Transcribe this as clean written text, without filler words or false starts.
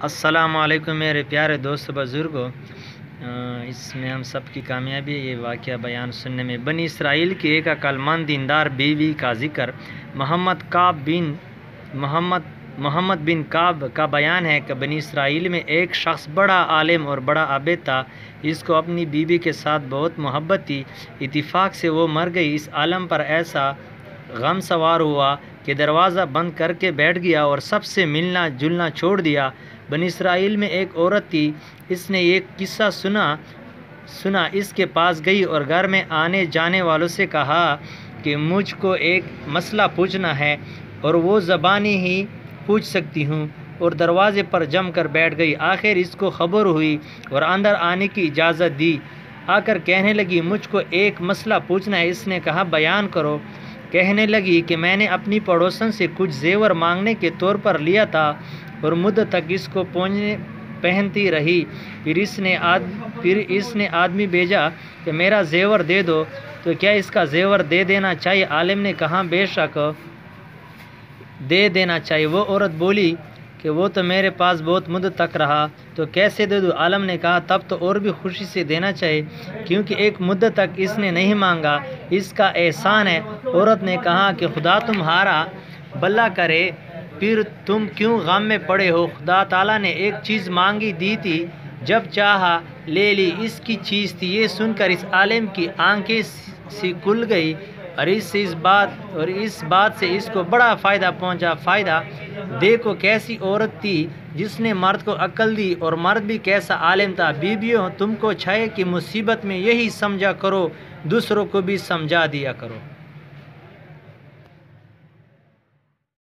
السلام علیکم میرے پیارے دوست بزرگوں، اس میں ہم سب کی کامیابی ہے۔ یہ واقعہ بیان سننے میں بنی اسرائیل کی ایک عقل مند دیندار بیوی کا ذکر محمد بن کعب کا بیان ہے کہ بنی اسرائیل میں ایک شخص بڑا عالم اور بڑا عابد تھا۔ اس کو اپنی بیوی کے ساتھ بہت محبت تھی۔ اتفاق سے وہ مر گئی۔ اس عالم پر ایسا غم سوار ہوا کہ دروازہ بند کر کے بیٹھ گیا اور سب سے ملنا جلنا چھوڑ دیا۔ بنی اسرائیل میں ایک عورت تھی، اس نے یہ قصہ سنا اس کے پاس گئی اور گھر میں آنے جانے والوں سے کہا کہ مجھ کو ایک مسئلہ پوچھنا ہے اور وہ زبانی ہی پوچھ سکتی ہوں، اور دروازے پر جم کر بیٹھ گئی۔ آخر اس کو خبر ہوئی اور اندر آنے کی اجازت دی۔ آ کر کہنے لگی مجھ کو ایک مسئلہ پوچھنا ہے۔ اس نے کہا بیان کرو۔ کہنے لگی کہ میں نے اپنی پڑوسن سے کچھ زیور مانگنے کے طور پر لیا تھا اور مدت تک اس کو پہنتی رہی۔ پھر اس نے آدمی بھیجا کہ میرا زیور دے دو، تو کیا اس کا زیور دے دینا چاہیے؟ عالم نے کہا بے شک دے دینا چاہیے۔ وہ عورت بولی کہ وہ تو میرے پاس بہت مدت تک رہا، تو کیسے دے دوں؟ عالم نے کہا تب تو اور بھی خوشی سے دینا چاہیے، کیونکہ ایک مدت تک اس نے نہیں مانگا، اس کا احسان ہے۔ عورت نے کہا کہ خدا تمہارا بھلا کرے، پھر تم کیوں غم میں پڑے ہو؟ خدا تعالیٰ نے ایک چیز مانگی دی تھی، جب چاہا لے لی، اس کی چیز تھی۔ یہ سن کر اس عالم کی آنکھیں سی کھل گئی اور اس بات سے اس کو بڑا فائدہ پہنچا۔ فائدہ دیکھو کیسی عورت تھی جس نے مرد کو عقل دی، اور مرد بھی کیسا عالم تھا۔ بیویوں تم کو چاہیے کہ مصیبت میں یہی سمجھا کرو، دوسروں کو بھی سمجھا دیا کرو۔